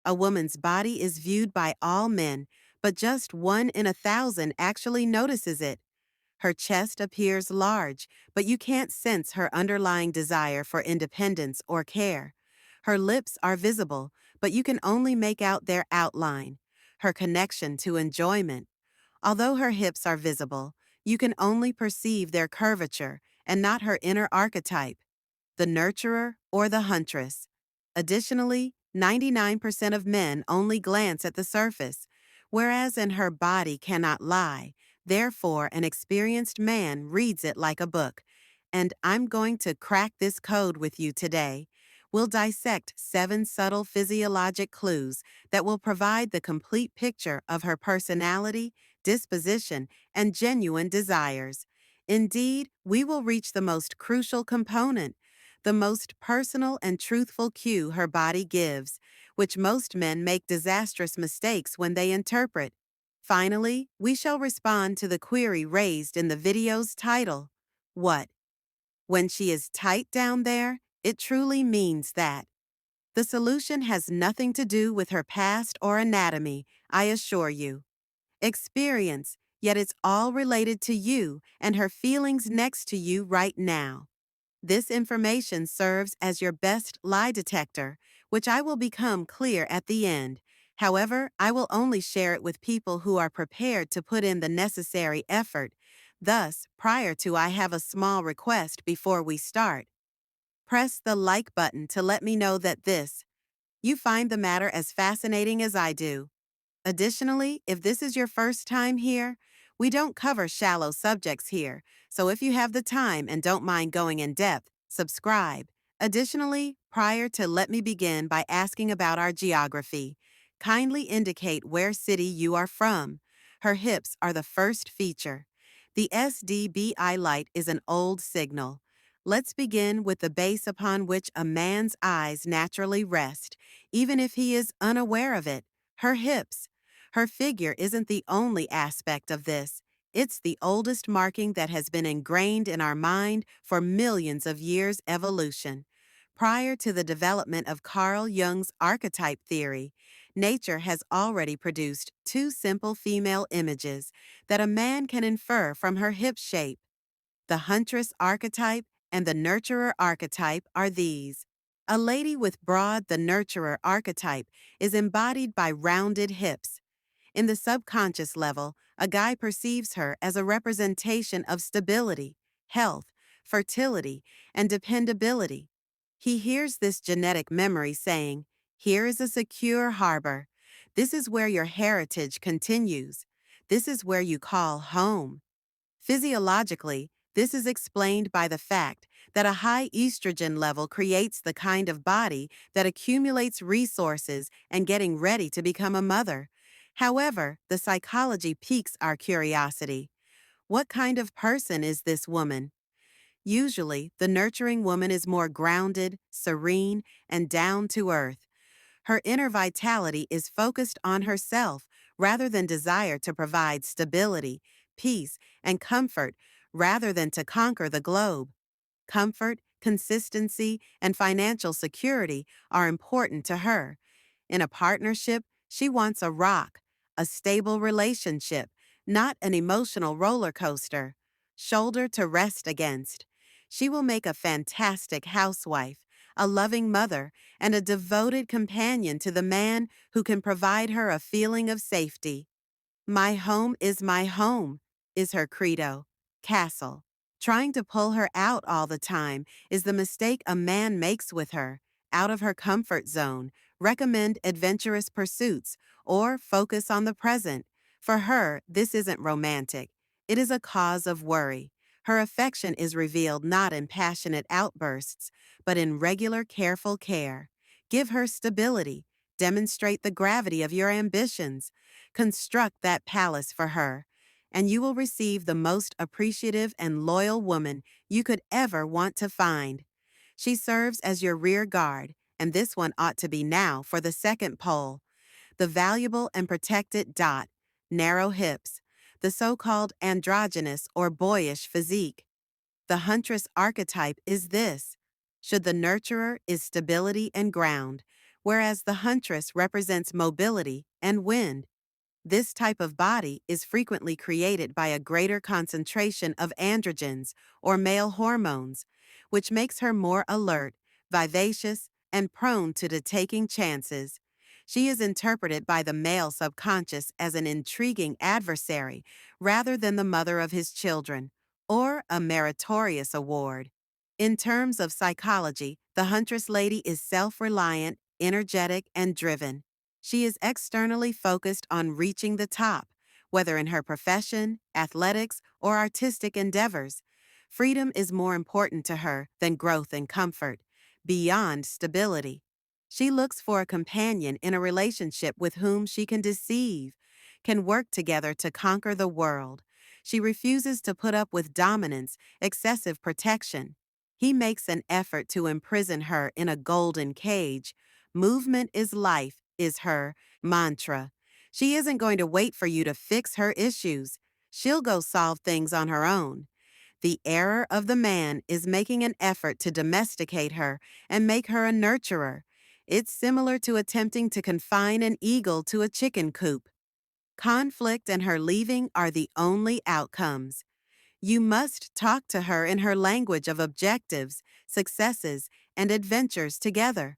A woman's body is viewed by all men, but just 1 in 1,000 actually notices it. Her chest appears large, but you can't sense her underlying desire for independence or care. Her lips are visible, but you can only make out their outline, her connection to enjoyment. Although her hips are visible, you can only perceive their curvature and not her inner archetype, the nurturer or the huntress. Additionally, 99% of men only glance at the surface, whereas in her body cannot lie. Therefore, an experienced man reads it like a book. And I'm going to crack this code with you today. We'll dissect 7 subtle physiologic clues that will provide the complete picture of her personality, disposition, and genuine desires. Indeed, we will reach the most crucial component, the most personal and truthful cue her body gives, which most men make disastrous mistakes when they interpret. Finally, we shall respond to the query raised in the video's title. What? When she is tight down there, it truly means that. The solution has nothing to do with her past or anatomy, I assure you. Experience, yet it's all related to you and her feelings next to you right now. This information serves as your best lie detector, which I will become clear at the end. However, I will only share it with people who are prepared to put in the necessary effort. Thus, prior to I have a small request before we start. Press the like button to let me know that you find the matter as fascinating as I do. Additionally, if this is your first time here, we don't cover shallow subjects here, so if you have the time and don't mind going in depth, subscribe. Additionally, prior to let me begin by asking about our geography. Kindly indicate where city you are from. Her hips are the first feature. The SDBI light is an old signal. Let's begin with the base upon which a man's eyes naturally rest, even if he is unaware of it, her hips. Her figure isn't the only aspect of this. It's the oldest marking that has been ingrained in our mind for millions of years' evolution. Prior to the development of Carl Jung's archetype theory, nature has already produced 2 simple female images that a man can infer from her hip shape. The huntress archetype and the nurturer archetype are these. A lady with broad, the nurturer archetype, is embodied by rounded hips. In the subconscious level, a guy perceives her as a representation of stability, health, fertility, and dependability. He hears this genetic memory saying, "Here is a secure harbor. This is where your heritage continues. This is where you call home." Physiologically, this is explained by the fact that a high estrogen level creates the kind of body that accumulates resources and getting ready to become a mother. However, the psychology piques our curiosity. What kind of person is this woman? Usually, the nurturing woman is more grounded, serene, and down to earth. Her inner vitality is focused on herself rather than desire to provide stability, peace, and comfort rather than to conquer the globe. Comfort, consistency, and financial security are important to her. In a partnership, she wants a rock, a stable relationship, not an emotional roller coaster. Shoulder to rest against. She will make a fantastic housewife, a loving mother, and a devoted companion to the man who can provide her a feeling of safety. My home," is her credo. Castle. Trying to pull her out all the time is the mistake a man makes with her. Out of her comfort zone, recommend adventurous pursuits, or focus on the present. For her, this isn't romantic. It is a cause of worry. Her affection is revealed not in passionate outbursts, but in regular careful care. Give her stability. Demonstrate the gravity of your ambitions. Construct that palace for her, and you will receive the most appreciative and loyal woman you could ever want to find. She serves as your rear guard, and this one ought to be now for the second pole. The valuable and protected dot, narrow hips, the so-called androgynous or boyish physique. The huntress archetype is this. Should the nurturer is stability and ground, whereas the huntress represents mobility and wind. This type of body is frequently created by a greater concentration of androgens or male hormones, which makes her more alert, vivacious, and prone to taking chances. She is interpreted by the male subconscious as an intriguing adversary rather than the mother of his children, or a meritorious award. In terms of psychology, the huntress lady is self-reliant, energetic, and driven. She is externally focused on reaching the top, whether in her profession, athletics, or artistic endeavors. Freedom is more important to her than growth and comfort, beyond stability. She looks for a companion in a relationship with whom she can deceive, can work together to conquer the world. She refuses to put up with dominance, excessive protection. He makes an effort to imprison her in a golden cage. Movement is life, is her mantra. She isn't going to wait for you to fix her issues. She'll go solve things on her own. The error of the man is making an effort to domesticate her and make her a nurturer. It's similar to attempting to confine an eagle to a chicken coop. Conflict and her leaving are the only outcomes. You must talk to her in her language of objectives, successes, and adventures together.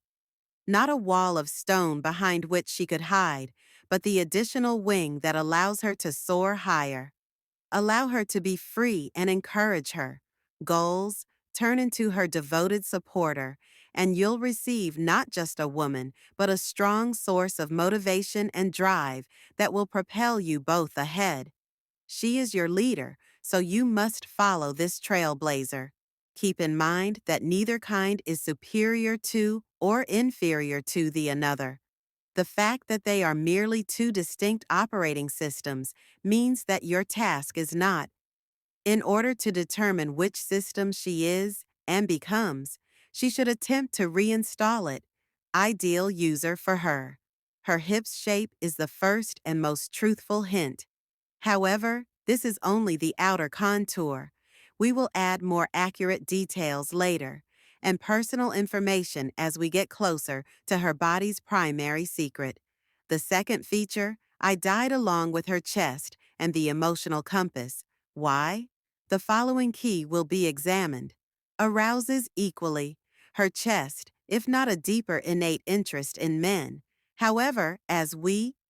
Not a wall of stone behind which she could hide, but the additional wing that allows her to soar higher. Allow her to be free and encourage her. Goals, turn into her devoted supporter, and you'll receive not just a woman, but a strong source of motivation and drive that will propel you both ahead. She is your leader, so you must follow this trailblazer. Keep in mind that neither kind is superior to or inferior to the another. The fact that they are merely two distinct operating systems means that your task is not. In order to determine which system she is and becomes, she should attempt to reinstall it. Ideal user for her. Her hip's shape is the first and most truthful hint. However, this is only the outer contour. We will add more accurate details later, and personal information as we get closer to her body's primary secret. The second feature, I died along with her chest and the emotional compass. Why? The following key will be examined. Arouses equally. Her chest, if not a deeper innate interest in men. However, as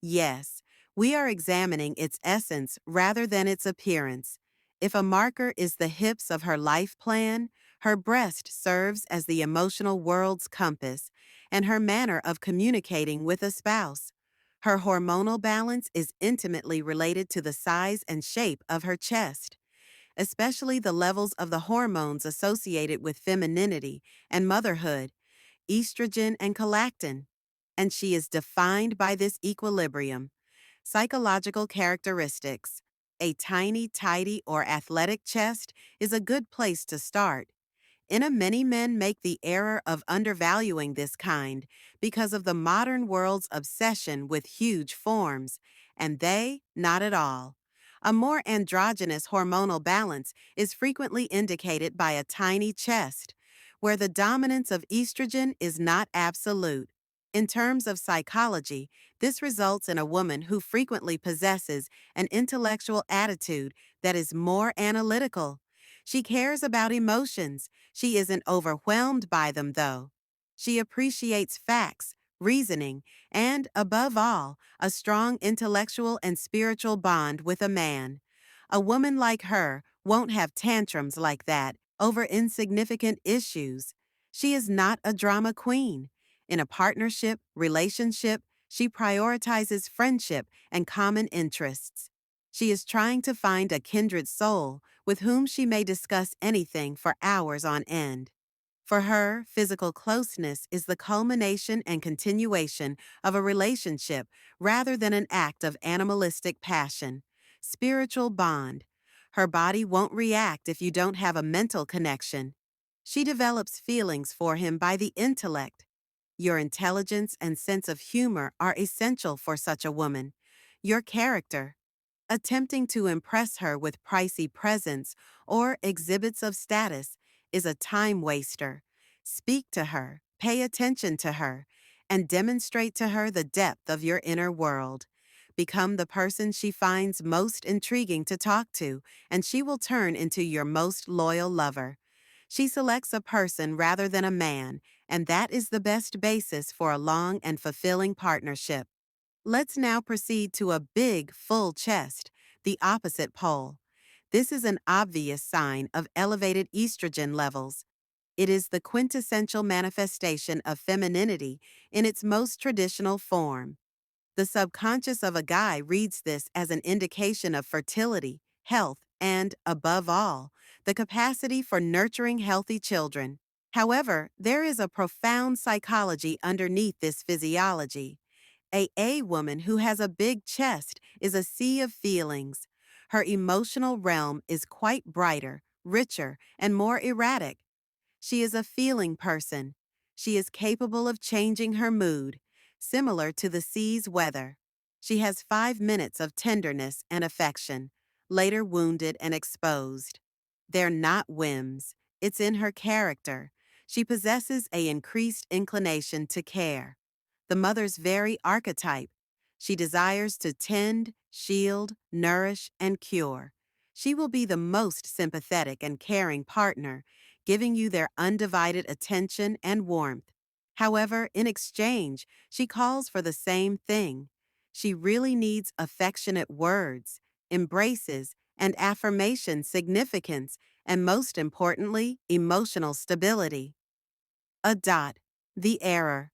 yes, we are examining its essence rather than its appearance. If a marker is the hips of her life plan, her breast serves as the emotional world's compass and her manner of communicating with a spouse. Her hormonal balance is intimately related to the size and shape of her chest, especially the levels of the hormones associated with femininity and motherhood, estrogen and prolactin, and she is defined by this equilibrium. Psychological characteristics. A tiny, tidy, or athletic chest is a good place to start. Many men make the error of undervaluing this kind because of the modern world's obsession with huge forms, and they, not at all. A more androgynous hormonal balance is frequently indicated by a tiny chest, where the dominance of estrogen is not absolute. In terms of psychology, this results in a woman who frequently possesses an intellectual attitude that is more analytical. She cares about emotions. She isn't overwhelmed by them, though. She appreciates facts, reasoning, and, above all, a strong intellectual and spiritual bond with a man. A woman like her won't have tantrums like that over insignificant issues. She is not a drama queen. In a partnership, relationship, she prioritizes friendship and common interests. She is trying to find a kindred soul with whom she may discuss anything for hours on end. For her, physical closeness is the culmination and continuation of a relationship rather than an act of animalistic passion. Spiritual bond. Her body won't react if you don't have a mental connection. She develops feelings for him by the intellect. Your intelligence and sense of humor are essential for such a woman. Your character. Attempting to impress her with pricey presents or exhibits of status is a time waster. Speak to her, pay attention to her, and demonstrate to her the depth of your inner world. Become the person she finds most intriguing to talk to, and she will turn into your most loyal lover. She selects a person rather than a man, and that is the best basis for a long and fulfilling partnership. Let's now proceed to a big, full chest, the opposite pole. This is an obvious sign of elevated estrogen levels. It is the quintessential manifestation of femininity in its most traditional form. The subconscious of a guy reads this as an indication of fertility, health, and, above all, the capacity for nurturing healthy children. However, there is a profound psychology underneath this physiology. A woman who has a big chest is a sea of feelings. Her emotional realm is quite brighter, richer, and more erratic. She is a feeling person. She is capable of changing her mood, similar to the sea's weather. She has 5 minutes of tenderness and affection, later wounded and exposed. They're not whims. It's in her character. She possesses an increased inclination to care, the mother's very archetype. She desires to tend, shield, nourish, and cure. She will be the most sympathetic and caring partner, giving you their undivided attention and warmth. However, in exchange, she calls for the same thing. She really needs affectionate words, embraces, and affirmation significance, and most importantly, emotional stability. A dot. The error.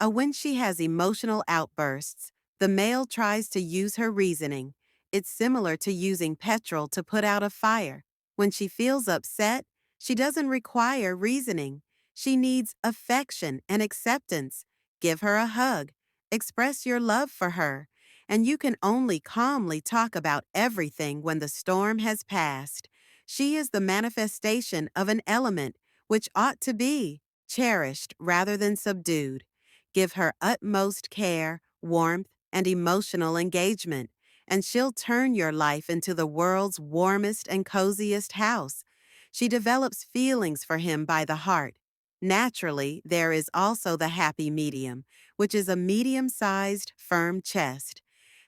When she has emotional outbursts, the male tries to use her reasoning. It's similar to using petrol to put out a fire. When she feels upset, she doesn't require reasoning. She needs affection and acceptance. Give her a hug. Express your love for her. And you can only calmly talk about everything when the storm has passed. She is the manifestation of an element which ought to be cherished rather than subdued. Give her utmost care, warmth, and emotional engagement, and she'll turn your life into the world's warmest and coziest house. She develops feelings for him by the heart. Naturally, there is also the happy medium, which is a medium-sized, firm chest.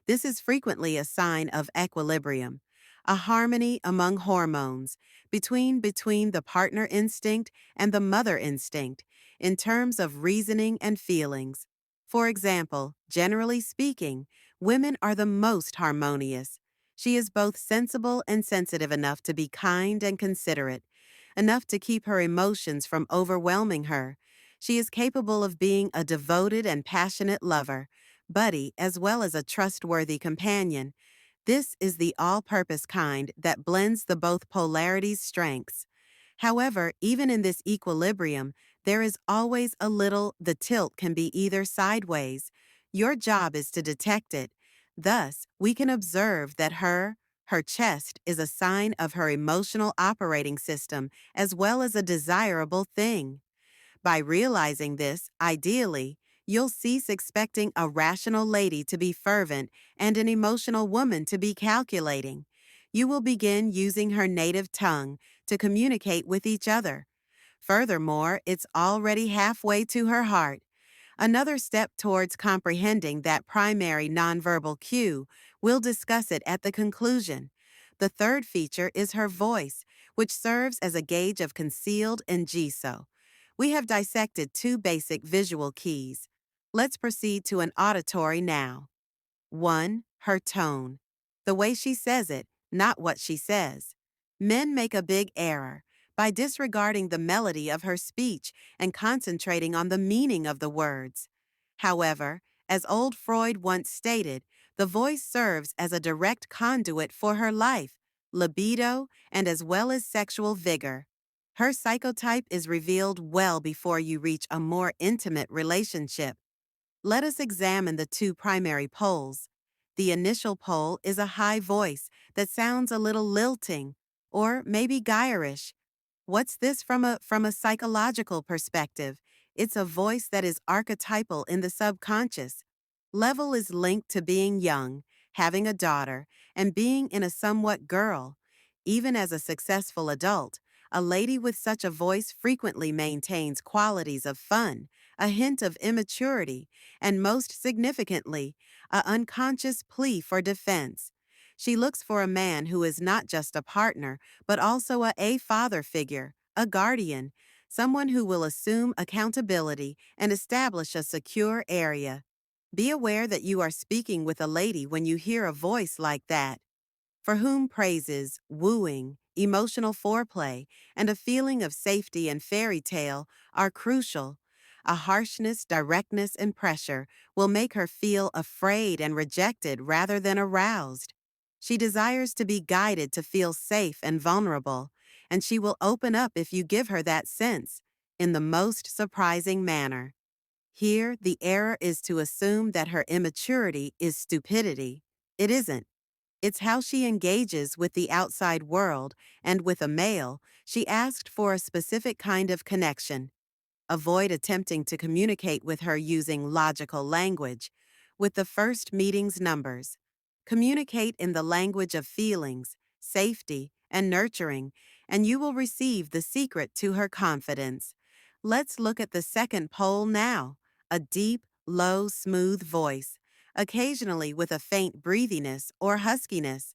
This is frequently a sign of equilibrium, a harmony among hormones, between the partner instinct and the mother instinct, in terms of reasoning and feelings. For example, generally speaking, women are the most harmonious. She is both sensible and sensitive enough to be kind and considerate, enough to keep her emotions from overwhelming her. She is capable of being a devoted and passionate lover, buddy, as well as a trustworthy companion. This is the all-purpose kind that blends the both polarities' strengths. However, even in this equilibrium, there is always the tilt can be either sideways. Your job is to detect it. Thus, we can observe that her chest is a sign of her emotional operating system as well as a desirable thing. By realizing this, ideally, you'll cease expecting a rational lady to be fervent and an emotional woman to be calculating. You will begin using her native tongue to communicate with each other. Furthermore, it's already halfway to her heart. Another step towards comprehending that primary nonverbal cue, we'll discuss it at the conclusion. The third feature is her voice, which serves as a gauge of concealed Ngiso. We have dissected two basic visual keys. Let's proceed to an auditory now. 1. Her tone. The way she says it, not what she says. Men make a big error by disregarding the melody of her speech and concentrating on the meaning of the words. However, as old Freud once stated, the voice serves as a direct conduit for her life, libido, and as well as sexual vigor. Her psychotype is revealed well before you reach a more intimate relationship. Let us examine the two primary poles. The initial pole is a high voice that sounds a little lilting, or maybe gyrish. What's this from a psychological perspective? It's a voice that is archetypal in the subconscious. Level is linked to being young, having a daughter, and being in a somewhat girl. Even as a successful adult, a lady with such a voice frequently maintains qualities of fun, a hint of immaturity, and most significantly, a unconscious plea for defense. She looks for a man who is not just a partner, but also a father figure, a guardian, someone who will assume accountability and establish a secure area. Be aware that you are speaking with a lady when you hear a voice like that, for whom praises, wooing, emotional foreplay, and a feeling of safety and fairy tale are crucial. A harshness, directness, and pressure will make her feel afraid and rejected rather than aroused. She desires to be guided to feel safe and vulnerable, and she will open up if you give her that sense, in the most surprising manner. Here, the error is to assume that her immaturity is stupidity. It isn't. It's how she engages with the outside world, and with a male, she asked for a specific kind of connection. Avoid attempting to communicate with her using logical language, with the first meeting's numbers. Communicate in the language of feelings, safety, and nurturing, and you will receive the secret to her confidence. Let's look at the second pole now, a deep, low, smooth voice, occasionally with a faint breathiness or huskiness.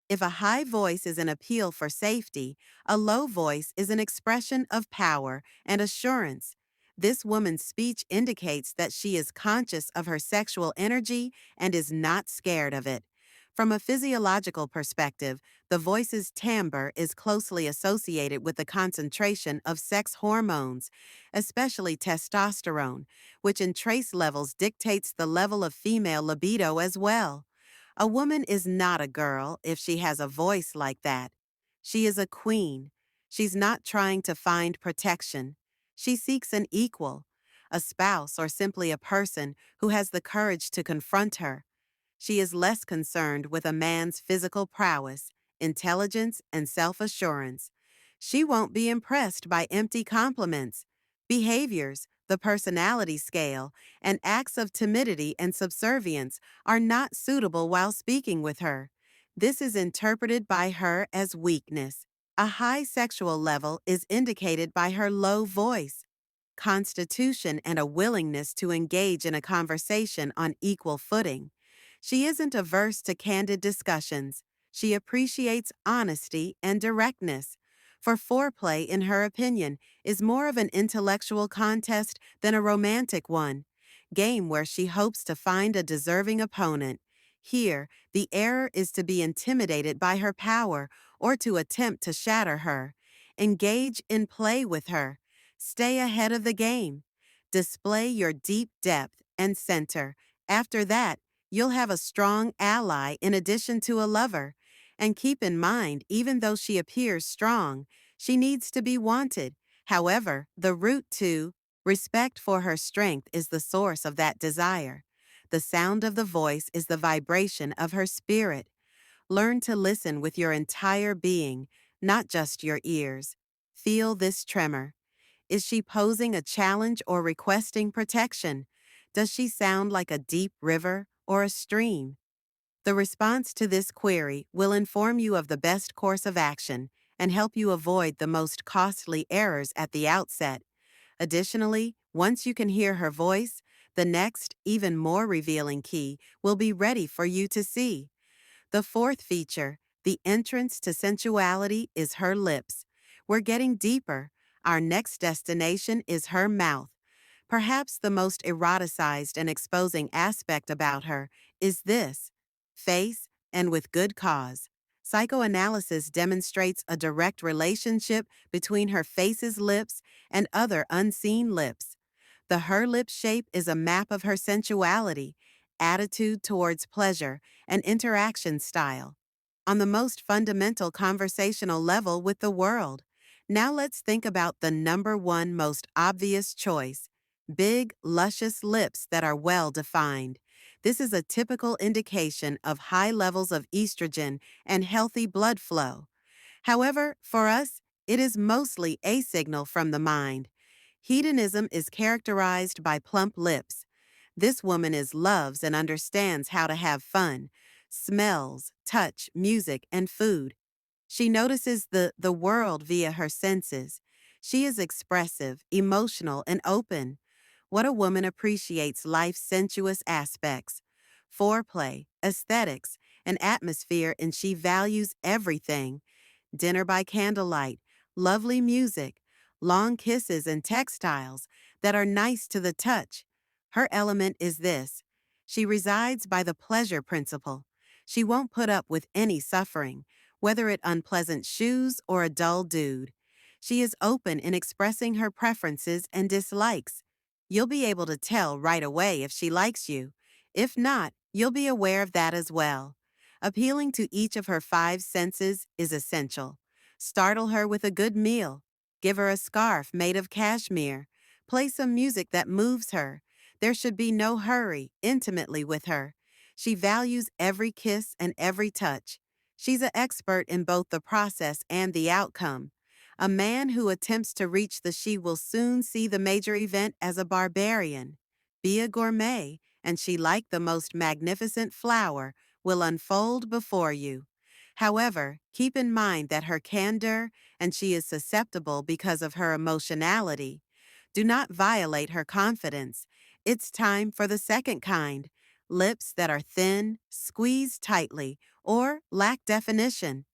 If a high voice is an appeal for safety, a low voice is an expression of power and assurance. This woman's speech indicates that she is conscious of her sexual energy and is not scared of it. From a physiological perspective, the voice's timbre is closely associated with the concentration of sex hormones, especially testosterone, which in trace levels dictates the level of female libido as well. A woman is not a girl if she has a voice like that. She is a queen. She's not trying to find protection. She seeks an equal, a spouse, or simply a person who has the courage to confront her. She is less concerned with a man's physical prowess, intelligence, and self-assurance. She won't be impressed by empty compliments. Behaviors, the personality scale, and acts of timidity and subservience are not suitable while speaking with her. This is interpreted by her as weakness. A high sexual level is indicated by her low voice, constitution, and a willingness to engage in a conversation on equal footing. She isn't averse to candid discussions. She appreciates honesty and directness. For foreplay, in her opinion, is more of an intellectual contest than a romantic one, game where she hopes to find a deserving opponent. Here, the error is to be intimidated by her power or to attempt to shatter her. Engage in play with her. Stay ahead of the game. Display your deep depth and center. After that, you'll have a strong ally in addition to a lover. And keep in mind, even though she appears strong, she needs to be wanted. However, the root to respect for her strength is the source of that desire. The sound of the voice is the vibration of her spirit. Learn to listen with your entire being, not just your ears. Feel this tremor. Is she posing a challenge or requesting protection? Does she sound like a deep river or a stream? The response to this query will inform you of the best course of action and help you avoid the most costly errors at the outset. Additionally, once you can hear her voice, the next, even more revealing key will be ready for you to see. The fourth feature, the entrance to sensuality, is her lips. We're getting deeper. Our next destination is her mouth. Perhaps the most eroticized and exposing aspect about her is this: face, and with good cause. Psychoanalysis demonstrates a direct relationship between her face's lips and other unseen lips. The her lip shape is a map of her sensuality, attitude towards pleasure, and interaction style, on the most fundamental conversational level with the world. Now let's think about the number one most obvious choice: big, luscious lips that are well defined. This is a typical indication of high levels of estrogen and healthy blood flow. However, for us, it is mostly a signal from the mind. Hedonism is characterized by plump lips. This woman is loves and understands how to have fun, smells, touch, music, and food. She notices the world via her senses. She is expressive, emotional, and open. What a woman appreciates life's sensuous aspects, foreplay, aesthetics, and atmosphere, and she values everything: dinner by candlelight, lovely music, long kisses, and textiles that are nice to the touch. Her element is this: she resides by the pleasure principle. She won't put up with any suffering, whether it unpleasant shoes or a dull dude. She is open in expressing her preferences and dislikes. You'll be able to tell right away if she likes you. If not, you'll be aware of that as well. Appealing to each of her five senses is essential. Startle her with a good meal. Give her a scarf made of cashmere. Play some music that moves her. There should be no hurry, intimately with her. She values every kiss and every touch. She's an expert in both the process and the outcome. A man who attempts to reach the she will soon see the major event as a barbarian. Be a gourmet, and she, like the most magnificent flower, will unfold before you. However, keep in mind that her candor, and she is susceptible because of her emotionality. Do not violate her confidence. It's time for the second kind: lips that are thin, squeezed tightly, or lack definition.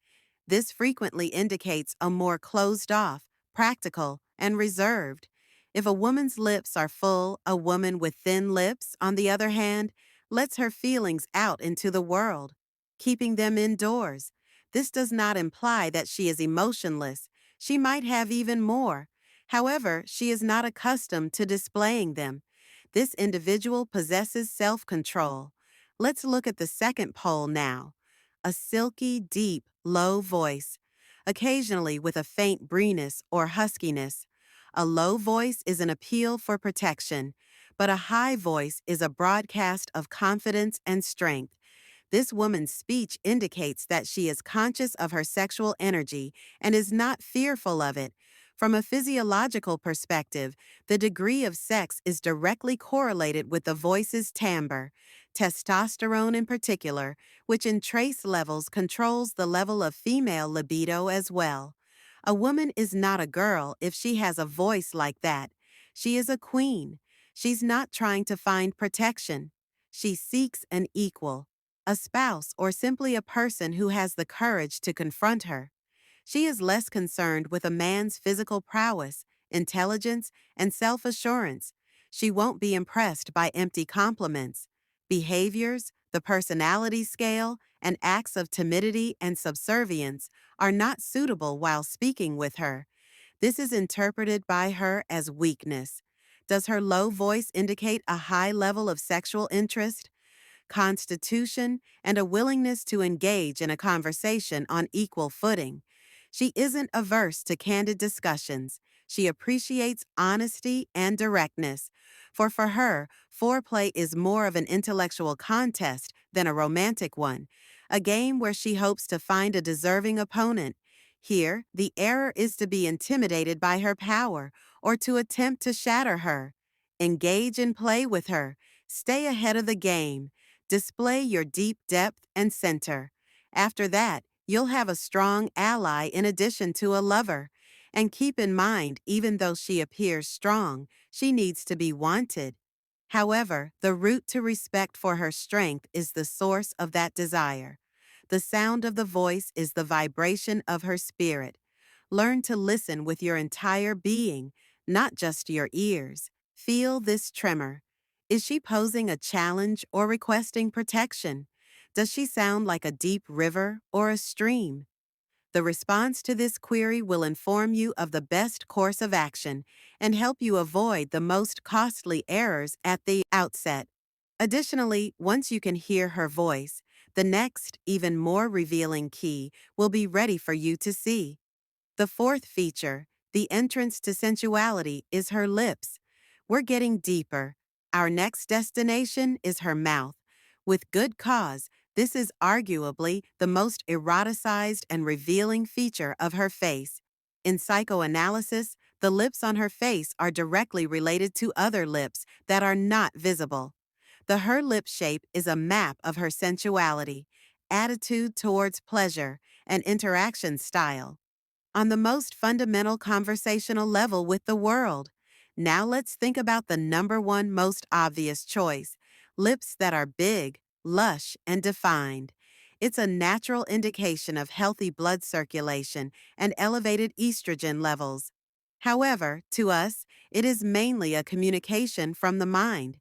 This frequently indicates a more closed off, practical, and reserved. If a woman's lips are full, a woman with thin lips, on the other hand, lets her feelings out into the world, keeping them indoors. This does not imply that she is emotionless. She might have even more. However, she is not accustomed to displaying them. This individual possesses self-control. Let's look at the second pole now: a silky, deep, low voice, occasionally with a faint breeness or huskiness. A low voice is an appeal for protection, but a high voice is a broadcast of confidence and strength. This woman's speech indicates that she is conscious of her sexual energy and is not fearful of it. From a physiological perspective, the degree of sex is directly correlated with the voice's timbre. Testosterone, in particular, which in trace levels controls the level of female libido as well. A woman is not a girl if she has a voice like that. She is a queen. She's not trying to find protection. She seeks an equal, a spouse, or simply a person who has the courage to confront her. She is less concerned with a man's physical prowess, intelligence, and self-assurance. She won't be impressed by empty compliments. Behaviors, the personality scale, and acts of timidity and subservience are not suitable while speaking with her. This is interpreted by her as weakness. Does her low voice indicate a high level of sexual interest, constitution, and a willingness to engage in a conversation on equal footing? She isn't averse to candid discussions. She appreciates honesty and directness. For her, foreplay is more of an intellectual contest than a romantic one, a game where she hopes to find a deserving opponent. Here, the error is to be intimidated by her power or to attempt to shatter her. Engage and play with her. Stay ahead of the game. Display your deep depth and center. After that, you'll have a strong ally in addition to a lover. And keep in mind, even though she appears strong, she needs to be wanted. However, the route to respect for her strength is the source of that desire. The sound of the voice is the vibration of her spirit. Learn to listen with your entire being, not just your ears. Feel this tremor. Is she posing a challenge or requesting protection? Does she sound like a deep river or a stream? The response to this query will inform you of the best course of action and help you avoid the most costly errors at the outset. Additionally, once you can hear her voice, the next, even more revealing key will be ready for you to see. The fourth feature, the entrance to sensuality, is her lips. We're getting deeper. Our next destination is her mouth. With good cause, this is arguably the most eroticized and revealing feature of her face. In psychoanalysis, the lips on her face are directly related to other lips that are not visible. Her lip shape is a map of her sensuality, attitude towards pleasure, and interaction style. On the most fundamental conversational level with the world, Now let's think about the number one most obvious choice: lips that are big, lush, and defined. It's a natural indication of healthy blood circulation and elevated estrogen levels. However, to us, it is mainly a communication from the mind.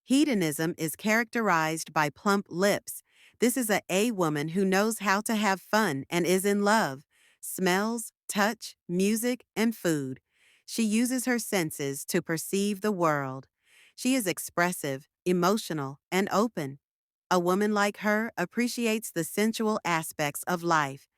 Hedonism is characterized by plump lips. This is a woman who knows how to have fun and is in love. Smells, touch, music, and food. She uses her senses to perceive the world. She is expressive, emotional, and open. A woman like her appreciates the sensual aspects of life,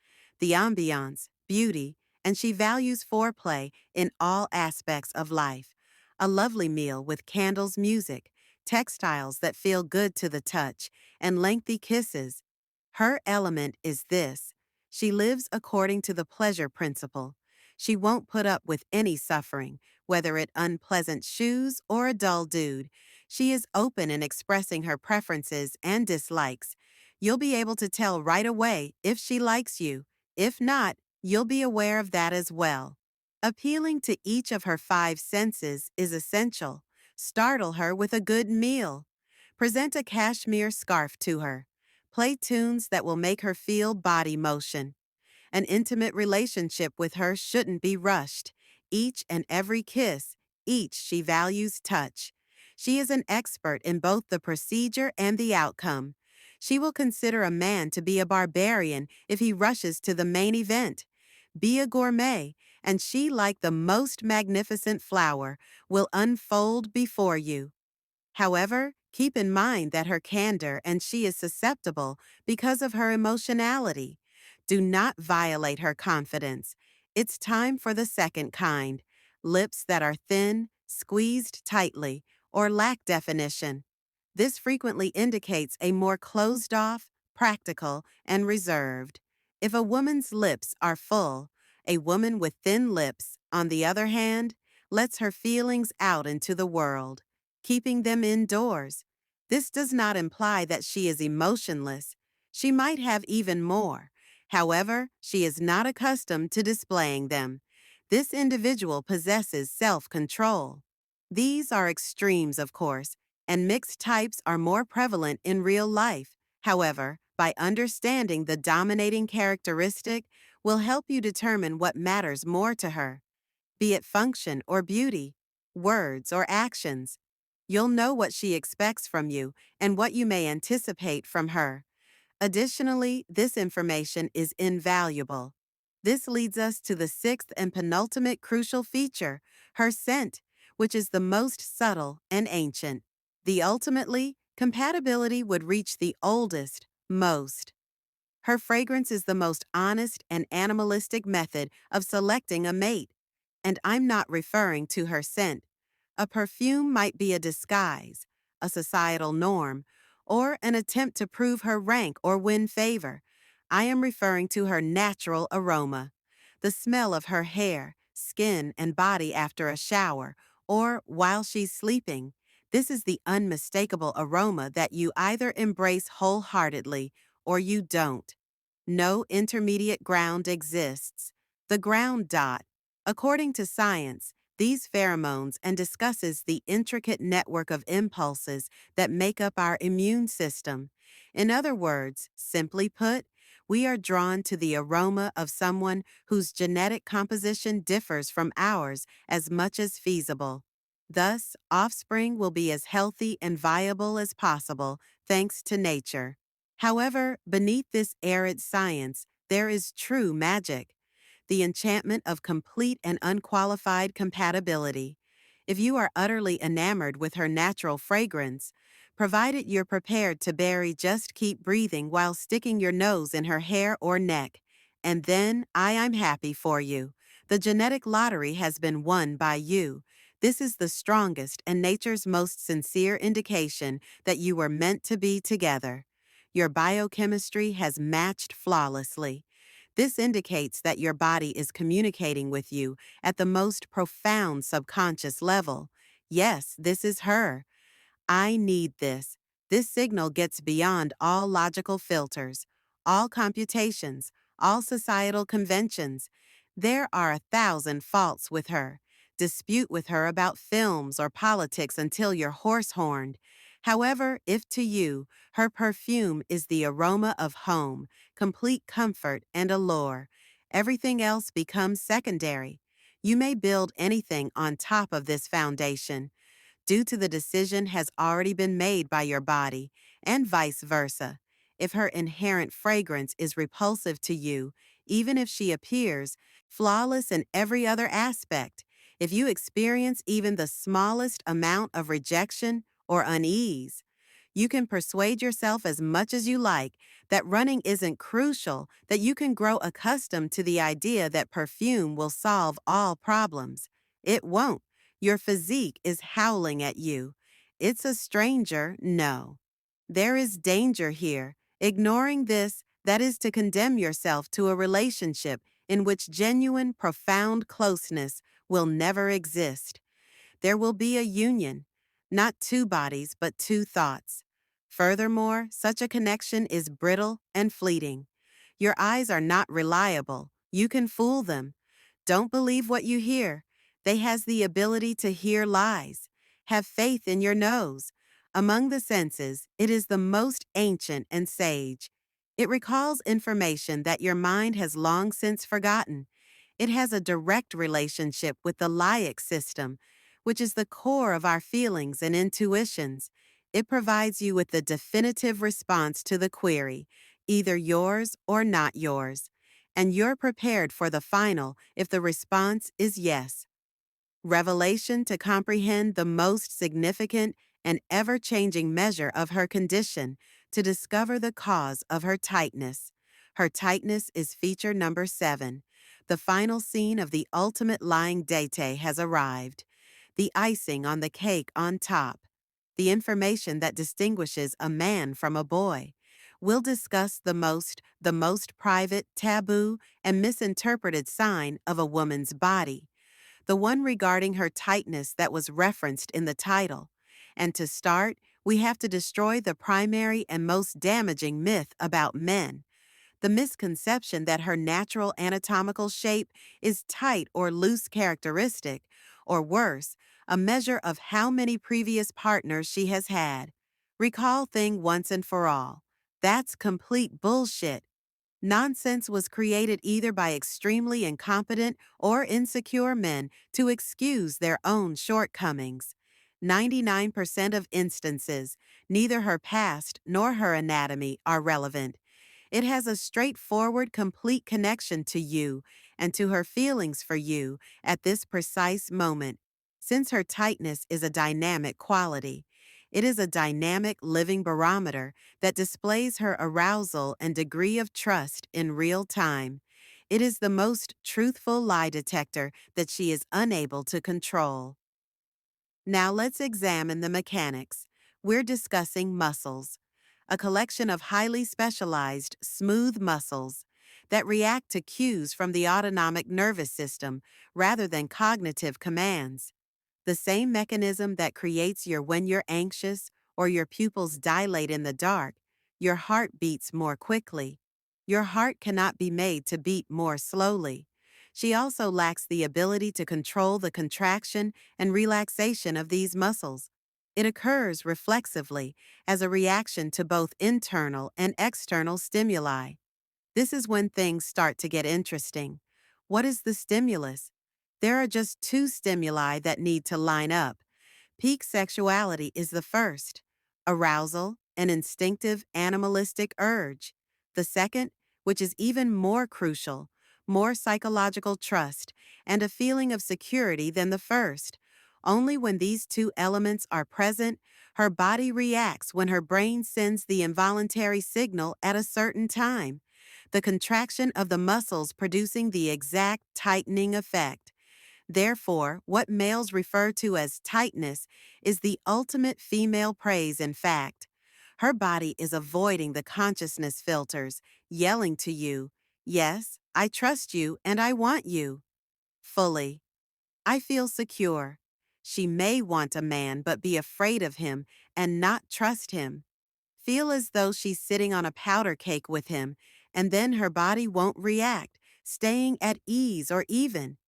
the ambiance, beauty, and she values foreplay in all aspects of life. A lovely meal with candles, music, textiles that feel good to the touch, and lengthy kisses. Her element is this: she lives according to the pleasure principle. She won't put up with any suffering, whether it unpleasant shoes or a dull dude. She is open in expressing her preferences and dislikes. You'll be able to tell right away if she likes you. If not, you'll be aware of that as well. Appealing to each of her five senses is essential. Startle her with a good meal. Present a cashmere scarf to her. Play tunes that will make her feel body motion. An intimate relationship with her shouldn't be rushed. Each and every kiss, each she values touch. She is an expert in both the procedure and the outcome. She will consider a man to be a barbarian if he rushes to the main event. Be a gourmet, and she, like the most magnificent flower, will unfold before you. However, keep in mind that her candor and she is susceptible because of her emotionality. Do not violate her confidence. It's time for the second kind: lips that are thin, squeezed tightly, or lack definition. This frequently indicates a more closed off, practical, and reserved. If a woman's lips are full, a woman with thin lips, on the other hand, lets her feelings out into the world, keeping them indoors. This does not imply that she is emotionless. She might have even more. However, she is not accustomed to displaying them. This individual possesses self-control. These are extremes, of course, and mixed types are more prevalent in real life. However, by understanding the dominating characteristic will help you determine what matters more to her, be it function or beauty, words or actions. You'll know what she expects from you and what you may anticipate from her. Additionally, this information is invaluable. This leads us to the sixth and penultimate crucial feature: her scent, which is the most subtle and ancient. The ultimately, compatibility would reach the oldest, most. Her fragrance is the most honest and animalistic method of selecting a mate. And I'm not referring to her scent. A perfume might be a disguise, a societal norm, or an attempt to prove her rank or win favor. I am referring to her natural aroma. The smell of her hair, skin, and body after a shower, or while she's sleeping. This is the unmistakable aroma that you either embrace wholeheartedly or you don't. No intermediate ground exists. The ground dot. According to science, these pheromones and discusses the intricate network of impulses that make up our immune system. In other words, simply put, we are drawn to the aroma of someone whose genetic composition differs from ours as much as feasible. Thus, offspring will be as healthy and viable as possible thanks to nature. However, beneath this arid science, there is true magic: the enchantment of complete and unqualified compatibility. If you are utterly enamored with her natural fragrance, provided you're prepared to just keep breathing while sticking your nose in her hair or neck, and then I'm happy for you. The genetic lottery has been won by you. This is the strongest and nature's most sincere indication that you were meant to be together. Your biochemistry has matched flawlessly. This indicates that your body is communicating with you at the most profound subconscious level. Yes, this is her. I need this. This signal gets beyond all logical filters, all computations, all societal conventions. There are 1,000 faults with her. dispute with her about films or politics until you're hoarse-horned. However, if to you, her perfume is the aroma of home, complete comfort, and allure, everything else becomes secondary. You may build anything on top of this foundation, due to the decision has already been made by your body, and vice versa. If her inherent fragrance is repulsive to you, even if she appears flawless in every other aspect, if you experience even the smallest amount of rejection or unease, you can persuade yourself as much as you like that running isn't crucial, that you can grow accustomed to the idea that perfume will solve all problems. It won't. Your physique is howling at you. It's a stranger, no. There is danger here. Ignoring this, that is to condemn yourself to a relationship in which genuine, profound closeness will never exist. There will be a union, not two bodies, but two thoughts. Furthermore, such a connection is brittle and fleeting. Your eyes are not reliable. You can fool them. Don't believe what you hear. They has the ability to hear lies. Have faith in your nose. Among the senses, it is the most ancient and sage. It recalls information that your mind has long since forgotten. It has a direct relationship with the limbic system, which is the core of our feelings and intuitions. It provides you with the definitive response to the query, either yours or not yours, and you're prepared for the final if the response is yes. Revelation to comprehend the most significant and ever-changing measure of her condition, to discover the cause of her tightness. Her tightness is feature number 7. The final scene of the ultimate lying date has arrived. The icing on the cake on top. The information that distinguishes a man from a boy. We'll discuss the most private, taboo, and misinterpreted sign of a woman's body, the one regarding her tightness that was referenced in the title. And to start, we have to destroy the primary and most damaging myth about men, the misconception that her natural anatomical shape is tight or loose characteristic, or worse, a measure of how many previous partners she has had. Recall thing once and for all. That's complete bullshit. Nonsense was created either by extremely incompetent or insecure men to excuse their own shortcomings. 99% of instances, neither her past nor her anatomy are relevant. It has a straightforward, complete connection to you and to her feelings for you at this precise moment, since her tightness is a dynamic quality. It is a dynamic living barometer that displays her arousal and degree of trust in real time. It is the most truthful lie detector that she is unable to control. Now let's examine the mechanics. We're discussing muscles, a collection of highly specialized, smooth muscles that react to cues from the autonomic nervous system rather than cognitive commands. The same mechanism that creates your when you're anxious or your pupils dilate in the dark, your heart beats more quickly. Your heart cannot be made to beat more slowly. She also lacks the ability to control the contraction and relaxation of these muscles. It occurs reflexively as a reaction to both internal and external stimuli. This is when things start to get interesting. What is the stimulus? There are just two stimuli that need to line up. Peak sexuality is the first, arousal, an instinctive animalistic urge. The second, which is even more crucial, more psychological trust, and a feeling of security than the first. Only when these two elements are present, her body reacts when her brain sends the involuntary signal at a certain time, the contraction of the muscles producing the exact tightening effect. Therefore, what males refer to as tightness is the ultimate female praise in fact. Her body is avoiding the consciousness filters, yelling to you, "Yes, I trust you and I want you." Fully. I feel secure. She may want a man but be afraid of him and not trust him. Feel as though she's sitting on a powder cake with him, and then her body won't react, staying at ease or even.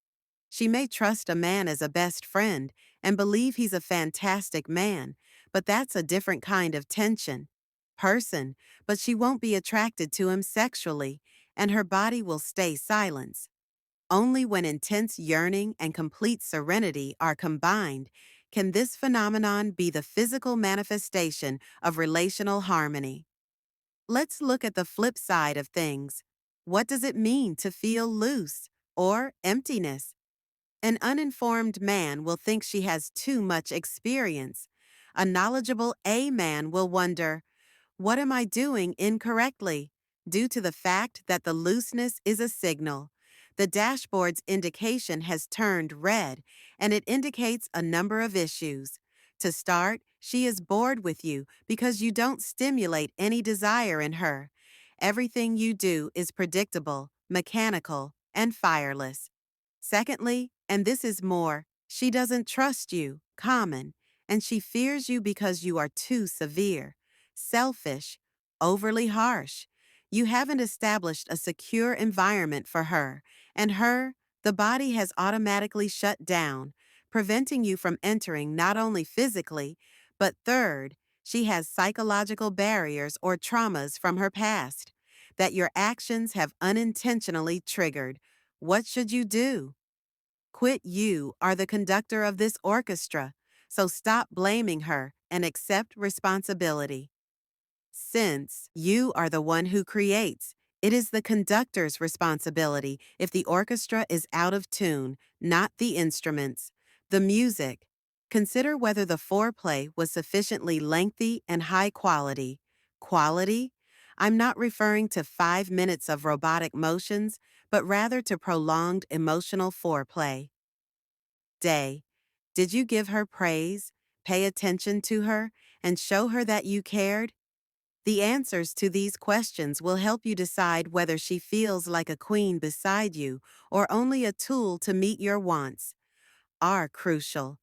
She may trust a man as a best friend and believe he's a fantastic man, but that's a different kind of person, but she won't be attracted to him sexually, and her body will stay silent. Only when intense yearning and complete serenity are combined can this phenomenon be the physical manifestation of relational harmony. Let's look at the flip side of things. What does it mean to feel loose or emptiness? An uninformed man will think she has too much experience. A knowledgeable A man will wonder, what am I doing incorrectly? Due to the fact that the looseness is a signal. The dashboard's indication has turned red, and it indicates a number of issues. To start, she is bored with you because you don't stimulate any desire in her. Everything you do is predictable, mechanical, and fireless. Secondly, and this is more, she doesn't trust you, common, and she fears you because you are too severe, selfish, overly harsh. You haven't established a secure environment for her, and the body has automatically shut down, preventing you from entering not only physically, but third, she has psychological barriers or traumas from her past that your actions have unintentionally triggered. What should you do? Quit. You are the conductor of this orchestra, so stop blaming her and accept responsibility. Since you are the one who creates, it is the conductor's responsibility if the orchestra is out of tune, not the instruments. The music. Consider whether the foreplay was sufficiently lengthy and high quality. Quality? I'm not referring to 5 minutes of robotic motions, but rather to prolonged emotional foreplay. Day. Did you give her praise, pay attention to her, and show her that you cared? The answers to these questions will help you decide whether she feels like a queen beside you or only a tool to meet your wants. Are crucial.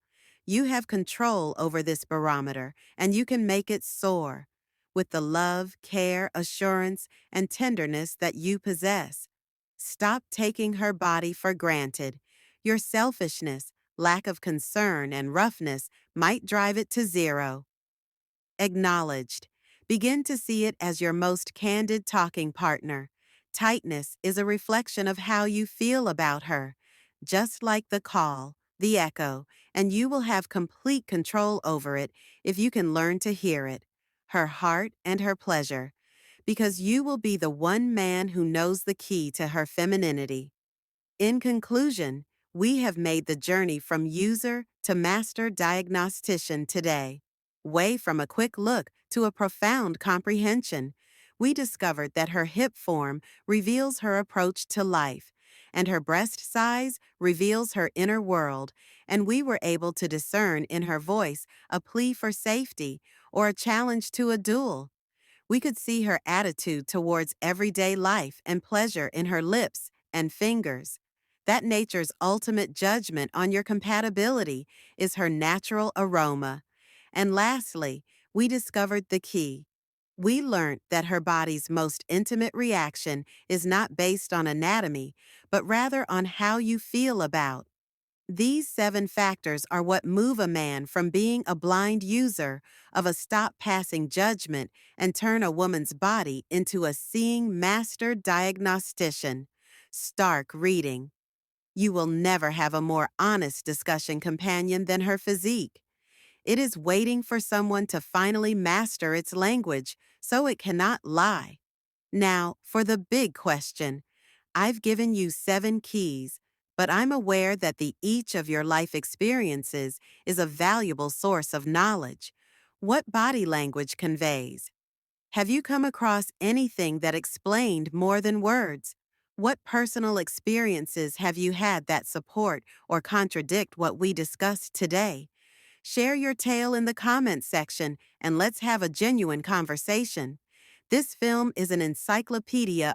You have control over this barometer, and you can make it soar with the love, care, assurance, and tenderness that you possess. Stop taking her body for granted. Your selfishness, lack of concern, and roughness might drive it to zero. Acknowledged. Begin to see it as your most candid talking partner. Tightness is a reflection of how you feel about her, just like the call, the echo, and you will have complete control over it if you can learn to hear it, her heart and her pleasure, because you will be the one man who knows the key to her femininity. In conclusion, we have made the journey from user to master diagnostician today. Way from a quick look to a profound comprehension, we discovered that her hip form reveals her approach to life, and her breast size reveals her inner world, and we were able to discern in her voice a plea for safety or a challenge to a duel. We could see her attitude towards everyday life and pleasure in her lips and fingers. That nature's ultimate judgment on your compatibility is her natural aroma. And lastly, we discovered the key. We learned that her body's most intimate reaction is not based on anatomy, but rather on how you feel about. These 7 factors are what move a man from being a blind user of a stop passing judgment and turn a woman's body into a seeing master diagnostician. Stark reading. You will never have a more honest discussion companion than her physique. It is waiting for someone to finally master its language so it cannot lie. Now, for the big question. I've given you 7 keys, but I'm aware that each of your life experiences is a valuable source of knowledge. What body language conveys? Have you come across anything that explained more than words? What personal experiences have you had that support or contradict what we discussed today? Share your tale in the comments section and let's have a genuine conversation. This film is an encyclopedia